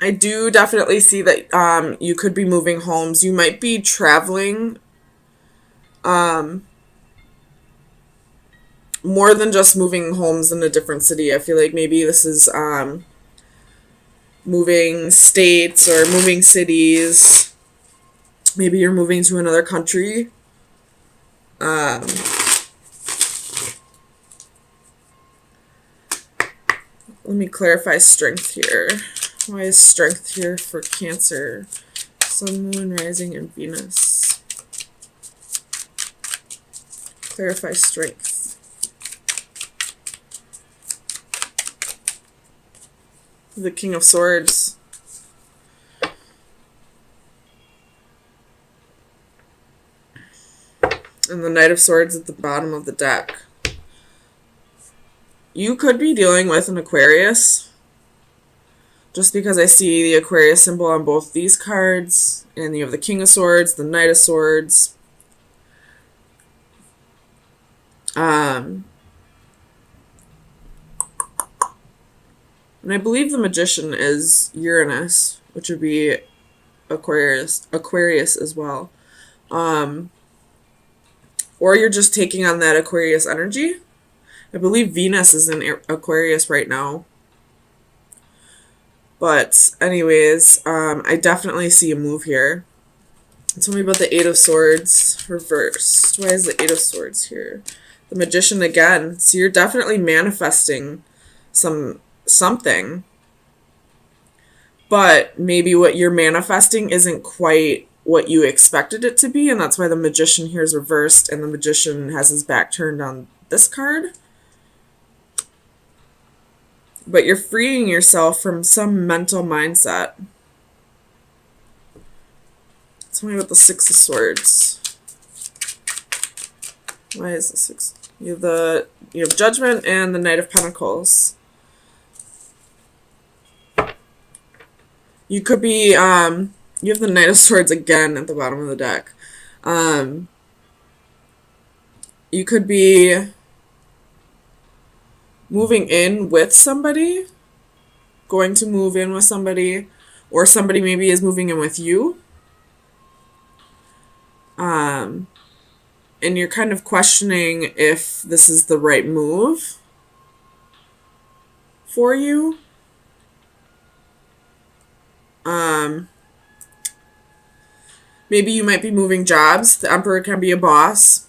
I do definitely see that you could be moving homes. You might be traveling more than just moving homes in a different city. I feel like maybe this is moving states or moving cities. Maybe you're moving to another country. Um, Let me clarify strength here. Why is strength here for Cancer? Sun, Moon, Rising, and Venus. Clarify strength. The King of Swords. And the Knight of Swords at the bottom of the deck. You could be dealing with an Aquarius. Just because I see the Aquarius symbol on both these cards. And you have the King of Swords, the Knight of Swords. And I believe the Magician is Uranus, which would be Aquarius as well. Or you're just taking on that Aquarius energy. I believe Venus is in Aquarius right now. But anyways, I definitely see a move here. Tell me about the Eight of Swords reversed. Why is the Eight of Swords here? The Magician again. So you're definitely manifesting something. But maybe what you're manifesting isn't quite what you expected it to be, and that's why the Magician here is reversed and the Magician has his back turned on this card. But you're freeing yourself from some mental mindset. Tell me about the Six of Swords. Why is the Six? You have Judgment and the Knight of Pentacles. You could be, you have the Knight of Swords again at the bottom of the deck. You could be moving in with somebody, going to move in with somebody, or somebody maybe is moving in with you. And you're kind of questioning if this is the right move for you. Maybe you might be moving jobs. The Emperor can be a boss.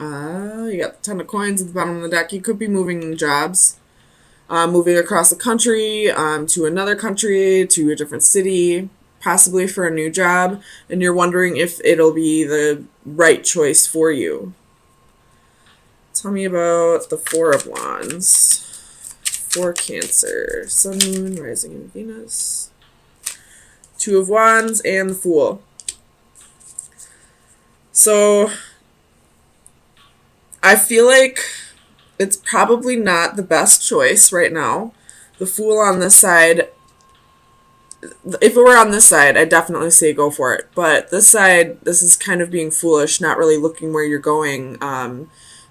You got the Ten of Coins at the bottom of the deck. You could be moving jobs. Moving across the country, to another country, to a different city, possibly for a new job, and you're wondering if it'll be the right choice for you. Tell me about the Four of Wands. For Cancer. Sun, Moon, Rising, and Venus. Two of Wands and the Fool. So I feel like it's probably not the best choice right now. The Fool on this side, if it were on this side, I'd definitely say go for it. But this side, this is kind of being foolish, not really looking where you're going.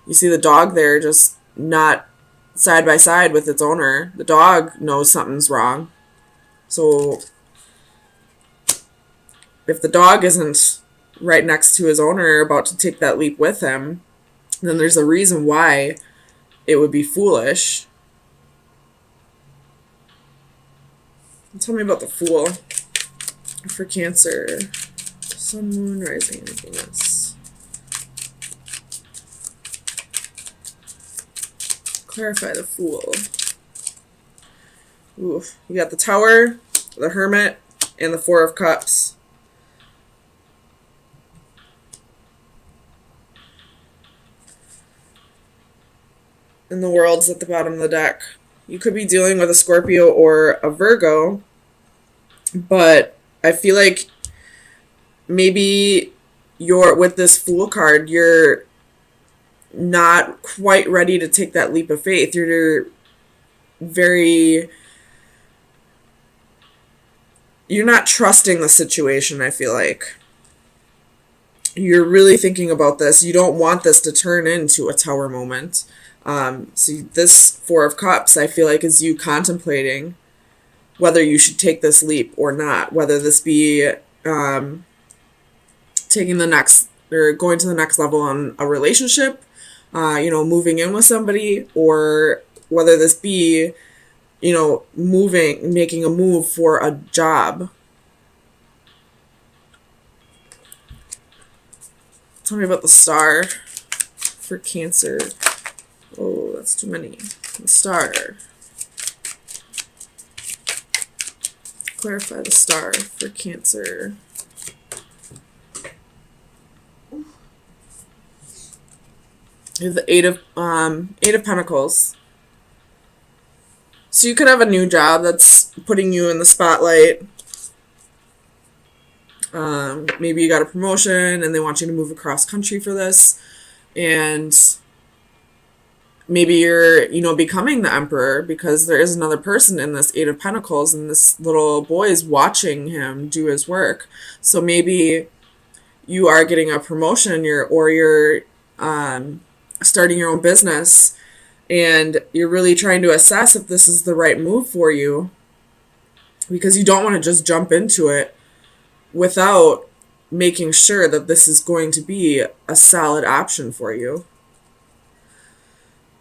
You see the dog there just not side by side with its owner. The dog knows something's wrong. So if the dog isn't right next to his owner about to take that leap with him, then there's a reason why it would be foolish. Tell me about the Fool for Cancer. Sun, Moon, Rising, and Venus. Clarify the Fool. Ooh, you got the Tower, the Hermit, and the Four of Cups. And the World's at the bottom of the deck. You could be dealing with a Scorpio or a Virgo, but I feel like maybe with this Fool card, you're not quite ready to take that leap of faith. You're not trusting the situation, I feel like. You're really thinking about this. You don't want this to turn into a Tower moment. So this Four of Cups, I feel like, is you contemplating whether you should take this leap or not, whether this be taking the next or going to the next level on a relationship, moving in with somebody, or whether this be, making a move for a job. Tell me about the star for Cancer. Oh, that's too many. The star. Clarify the star for Cancer. You have the Eight of Pentacles. So you could have a new job that's putting you in the spotlight. Maybe you got a promotion and they want you to move across country for this, and maybe you're, becoming the emperor because there is another person in this Eight of Pentacles, and this little boy is watching him do his work. So maybe you are getting a promotion, you're starting your own business, and you're really trying to assess if this is the right move for you, because you don't want to just jump into it without making sure that this is going to be a solid option for you.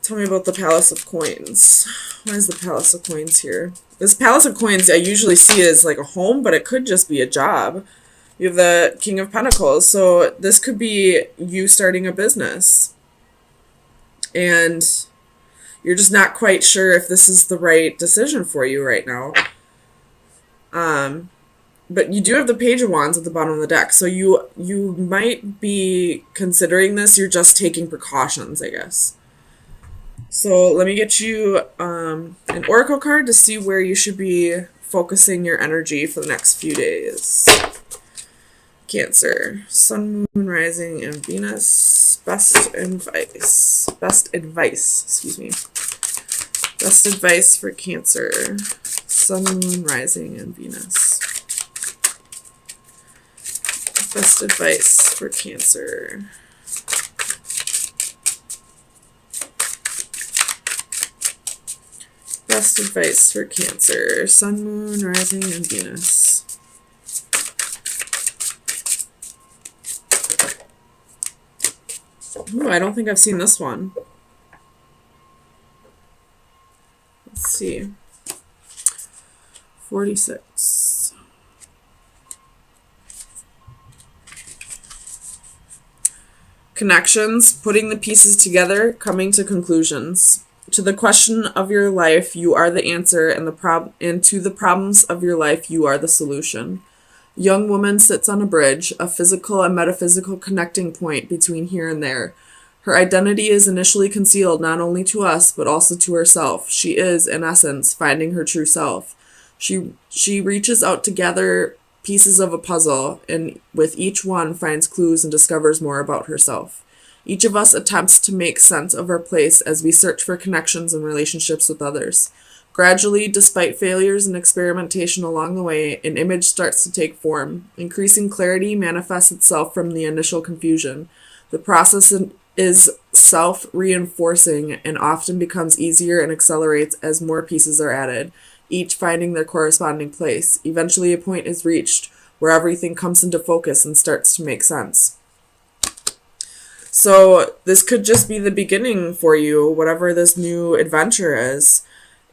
Tell me about the Palace of Coins. Why is the Palace of Coins here? This Palace of Coins I usually see as like a home, but it could just be a job. You have the King of Pentacles, so this could be you starting a business. And you're just not quite sure if this is the right decision for you right now. But you do have the Page of Wands at the bottom of the deck, so you might be considering this. You're just taking precautions, I guess. So let me get you an oracle card to see where you should be focusing your energy for the next few days. Cancer, Sun, Moon, Rising, and Venus. Best advice, excuse me. Best advice for Cancer, Sun, Moon, Rising, and Venus. Best advice for Cancer. Best advice for Cancer, Sun, Moon, Rising, and Venus. Ooh, I don't think I've seen this one. Let's see. 46. Connections, putting the pieces together, coming to conclusions. To the question of your life, you are the answer, and to the problems of your life, you are the solution. Young woman sits on a bridge, a physical and metaphysical connecting point between here and there. Her identity is initially concealed not only to us, but also to herself. She is, in essence, finding her true self. She reaches out to gather pieces of a puzzle, and with each one finds clues and discovers more about herself. Each of us attempts to make sense of our place as we search for connections and relationships with others. Gradually, despite failures and experimentation along the way, an image starts to take form. Increasing clarity manifests itself from the initial confusion. The process is self-reinforcing and often becomes easier and accelerates as more pieces are added, each finding their corresponding place. Eventually, a point is reached where everything comes into focus and starts to make sense. So this could just be the beginning for you, whatever this new adventure is,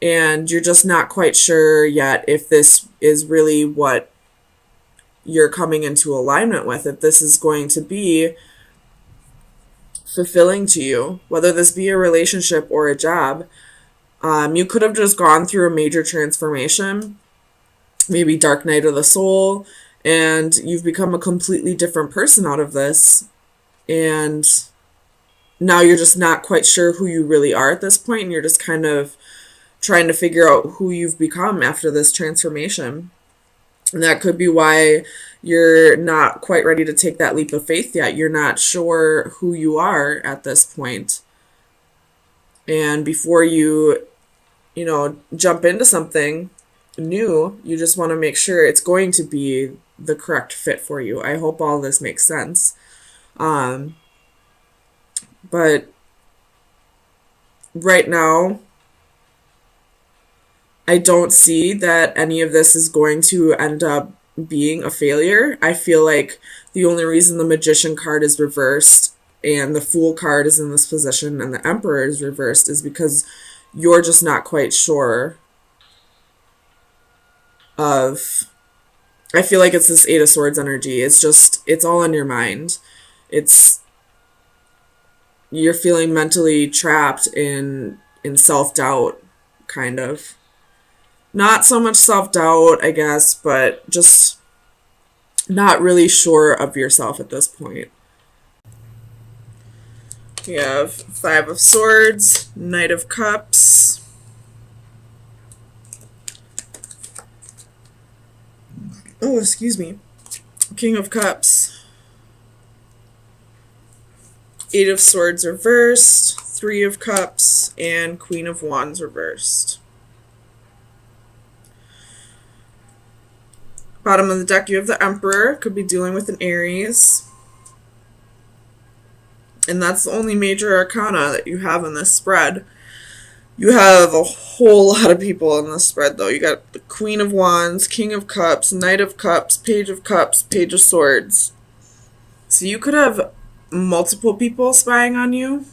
and you're just not quite sure yet if this is really what you're coming into alignment with, if this is going to be fulfilling to you, whether this be a relationship or a job. You could have just gone through a major transformation, maybe dark night of the soul, and you've become a completely different person out of this. And now you're just not quite sure who you really are at this point, and you're just kind of trying to figure out who you've become after this transformation. And that could be why you're not quite ready to take that leap of faith yet. You're not sure who you are at this point. And before you jump into something new, you just want to make sure it's going to be the correct fit for you. I hope all this makes sense. But right now, I don't see that any of this is going to end up being a failure. I feel like the only reason the Magician card is reversed and the Fool card is in this position and the Emperor is reversed is because you're just not quite sure of. I feel like it's this Eight of Swords energy. It's all in your mind. It's, you're feeling mentally trapped in self-doubt, kind of. Not so much self-doubt, I guess, but just not really sure of yourself at this point. We have Five of Swords, Knight of Cups, oh, excuse me, King of Cups, Eight of Swords reversed, Three of Cups, and Queen of Wands reversed. Bottom of the deck, you have the Emperor. Could be dealing with an Aries. And that's the only major arcana that you have in this spread. You have a whole lot of people in this spread, though. You got the Queen of Wands, King of Cups, Knight of Cups, Page of Cups, Page of Swords. So you could have multiple people spying on you.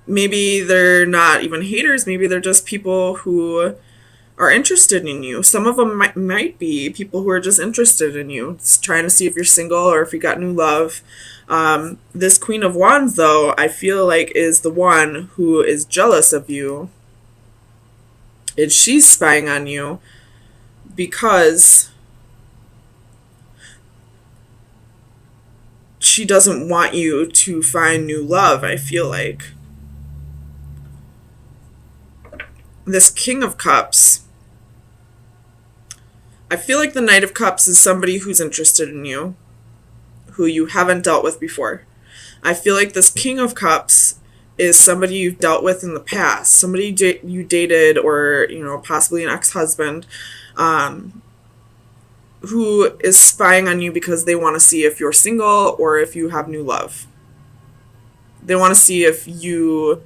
Maybe they're not even haters. Maybe they're just people who are interested in you. Some of them might be people who are just interested in you, just trying to see if you're single or if you got new love. This Queen of Wands, though, I feel like is the one who is jealous of you. And she's spying on you because she doesn't want you to find new love, I feel like. This King of Cups, I feel like the Knight of Cups is somebody who's interested in you, who you haven't dealt with before. I feel like this King of Cups is somebody you've dealt with in the past, somebody you dated, or, you know, possibly an ex-husband, who is spying on you because they want to see if you're single or if you have new love. They want to see if you...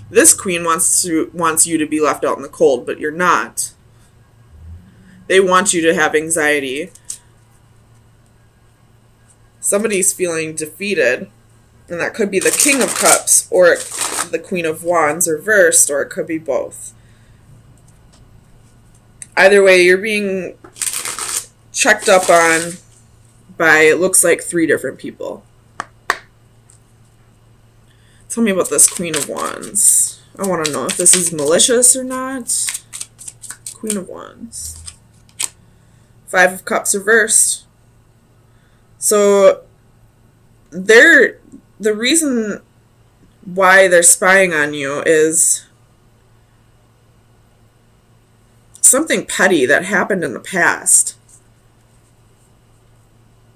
This queen wants you to be left out in the cold, but you're not. They want you to have anxiety. Somebody's feeling defeated, and that could be the King of Cups or the Queen of Wands reversed, or it could be both. Either way, you're being checked up on by, it looks like, 3 different people. Tell me about this Queen of Wands. I want to know if this is malicious or not. Queen of Wands. Five of Cups reversed. So the reason why they're spying on you is something petty that happened in the past.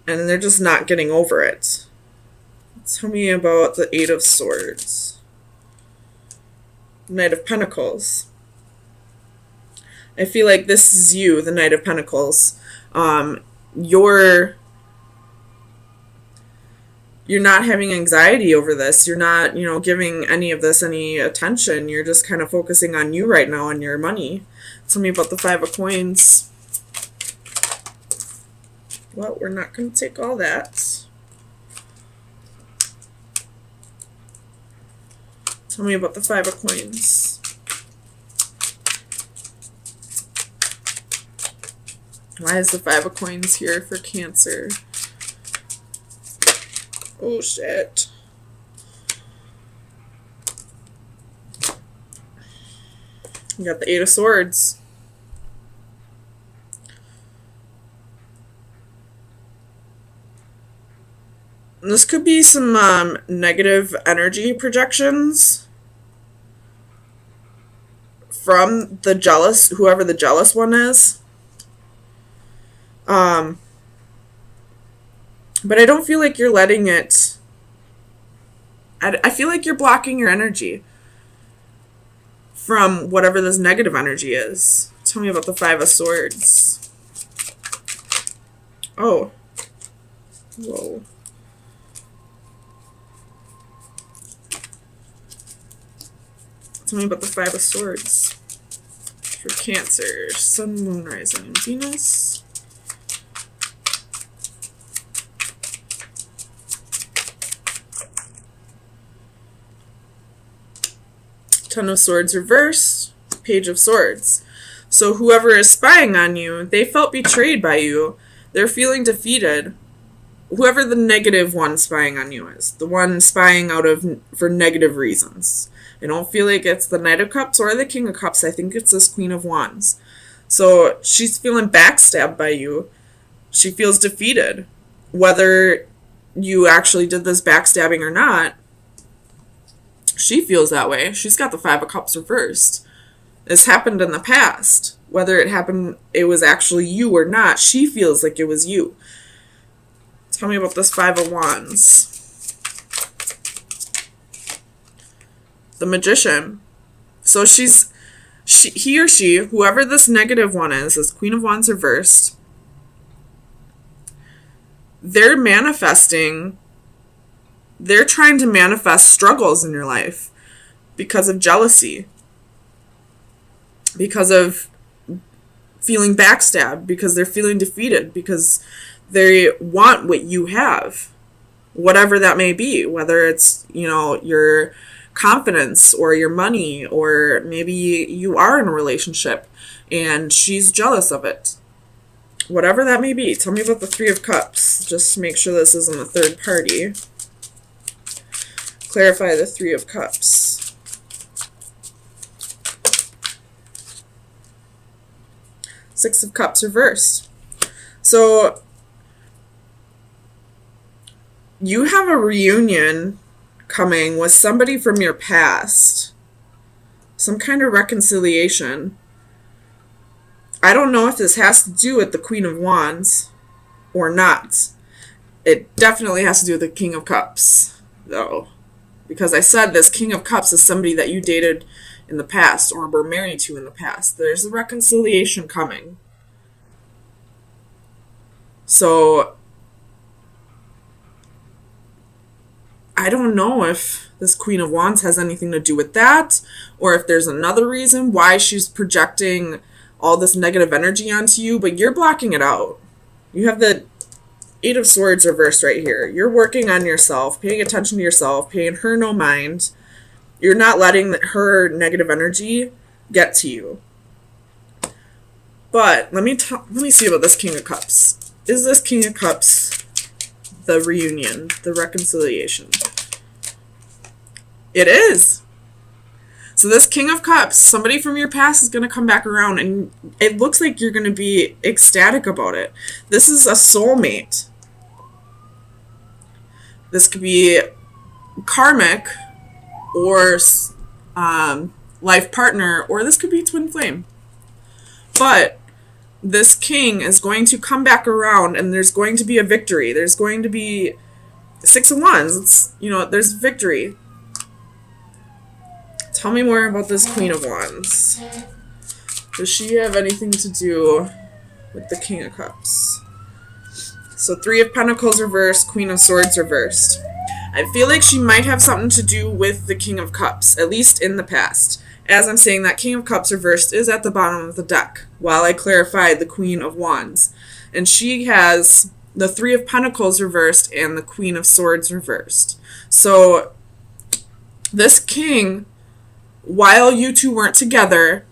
And they're just not getting over it. Tell me about the Eight of Swords. Knight of Pentacles. I feel like this is you, the Knight of Pentacles. You're not having anxiety over this. You're not, giving any of this any attention. You're just kind of focusing on you right now and your money. Tell me about the Five of Coins. Well, we're not going to take all that. Tell me about the Five of Coins. Why is the Five of Coins here for Cancer? Oh, shit. You got the Eight of Swords. This could be some negative energy projections from the jealous, whoever the jealous one is. But I don't feel like you're letting it... I feel like you're blocking your energy from whatever this negative energy is. Tell me about the Five of Swords. Oh. Whoa. Tell me about the Five of Swords for Cancer, Sun, Moon, Rising, and Venus. Ten of Swords reversed, Page of Swords. So whoever is spying on you, they felt betrayed by you. They're feeling defeated. Whoever the negative one spying on you is, the one spying for negative reasons. I don't feel like it's the Knight of Cups or the King of Cups. I think it's this Queen of Wands. So she's feeling backstabbed by you. She feels defeated. Whether you actually did this backstabbing or not, she feels that way. She's got the Five of Cups reversed. This happened in the past. Whether it was actually you or not, she feels like it was you. Tell me about this Five of Wands. The Magician. So he or she, whoever this negative one is, this Queen of Wands reversed, they're manifesting, they're trying to manifest struggles in your life because of jealousy, because of feeling backstabbed, because they're feeling defeated, because they want what you have, whatever that may be, whether it's, your confidence or your money, or maybe you are in a relationship and she's jealous of it. Whatever that may be. Tell me about the Three of Cups. Just make sure this isn't a third party. Clarify the Three of Cups. Six of Cups reversed. So you have a reunion coming with somebody from your past. Some kind of reconciliation. I don't know if this has to do with the Queen of Wands or not. It definitely has to do with the King of Cups, though. Because I said this King of Cups is somebody that you dated in the past or were married to in the past. There's a reconciliation coming. So I don't know if this Queen of Wands has anything to do with that, or if there's another reason why she's projecting all this negative energy onto you, but you're blocking it out. You have the Eight of Swords reversed right here. You're working on yourself, paying attention to yourself, paying her no mind. You're not letting her negative energy get to you. But let me see about this King of Cups. Is this King of Cups the reunion, the reconciliation? It is. So this King of Cups, somebody from your past is going to come back around, and it looks like you're going to be ecstatic about it. This is a soulmate. This could be karmic or life partner, or this could be twin flame. But this king is going to come back around, and there's going to be a victory. There's going to be Six of Wands. There's victory. Tell me more about this Queen of Wands. Does she have anything to do with the King of Cups? So Three of Pentacles reversed, Queen of Swords reversed. I feel like she might have something to do with the King of Cups, at least in the past. As I'm saying, that King of Cups reversed is at the bottom of the deck, while I clarified the Queen of Wands. And she has the Three of Pentacles reversed and the Queen of Swords reversed. So this king, while you two weren't together,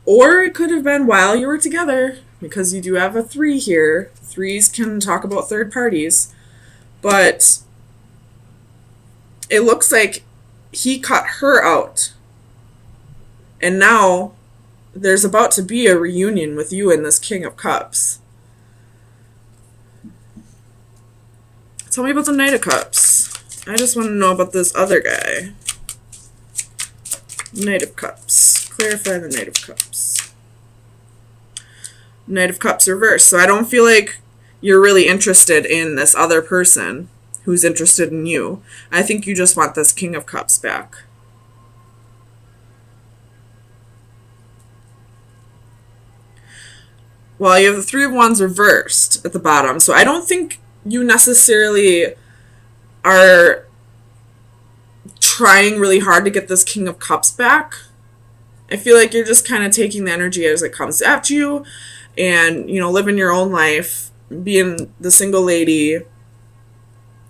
or it could have been while you were together, because you do have a 3 here. 3s can talk about third parties. But it looks like he cut her out. And now there's about to be a reunion with you and this King of Cups. Tell me about the Knight of Cups. I just want to know about this other guy. Knight of Cups. Clarify the Knight of Cups. Knight of Cups reversed. So I don't feel like you're really interested in this other person who's interested in you. I think you just want this King of Cups back. Well, you have the Three of Wands reversed at the bottom. So I don't think you necessarily are trying really hard to get this King of Cups back. I feel like you're just kind of taking the energy as it comes at you and, you know, living your own life, being the single lady,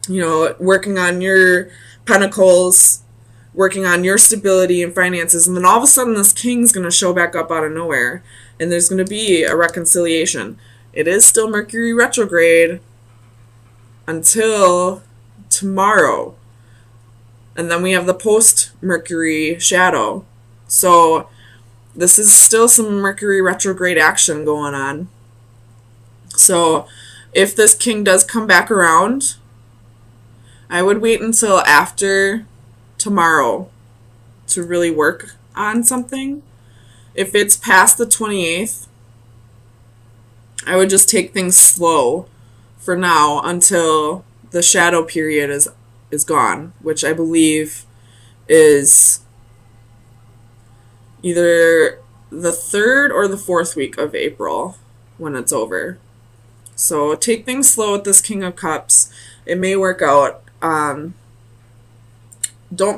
you know, working on your pentacles, working on your stability and finances. And then all of a sudden this king's going to show back up out of nowhere and there's going to be a reconciliation. It is still Mercury retrograde until tomorrow. And then we have the post-Mercury shadow. So this is still some Mercury retrograde action going on. So if this king does come back around, I would wait until after tomorrow to really work on something. If it's past the 28th, I would just take things slow for now until the shadow period is gone, which I believe is either the 3rd or the 4th week of April when it's over. So take things slow with this King of Cups. It may work out. Don't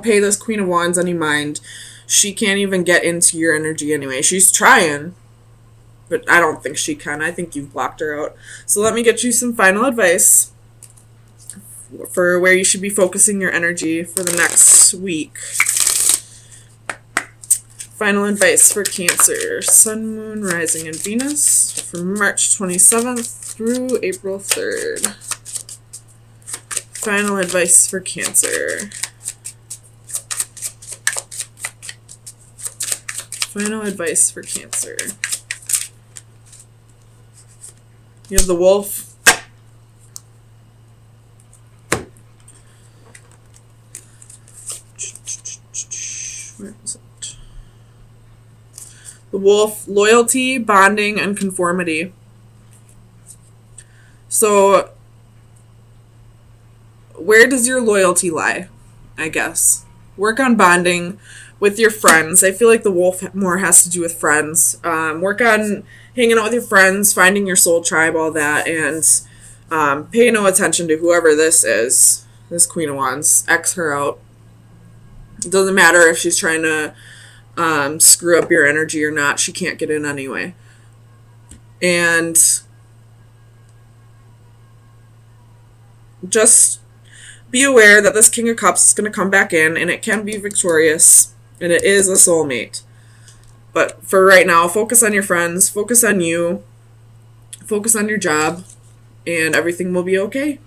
pay this Queen of Wands any mind. She can't even get into your energy anyway. She's trying, but I don't think she can. I think you've blocked her out. So let me get you some final advice for where you should be focusing your energy for the next week. Final advice for Cancer, Sun, Moon, Rising, and Venus from March 27th through April 3rd. Final advice for Cancer. Final advice for Cancer. You have the Wolf. Where is it? The Wolf, loyalty, bonding, and conformity. So, where does your loyalty lie? I guess. Work on bonding with your friends. I feel like the Wolf more has to do with friends. Work on hanging out with your friends, finding your soul tribe, all that, and pay no attention to whoever this is. This Queen of Wands. X her out. It doesn't matter if she's trying to screw up your energy or not. She can't get in anyway. And just be aware that this King of Cups is going to come back in, and it can be victorious, and it is a soulmate. But for right now, focus on your friends, focus on you, focus on your job, and everything will be okay.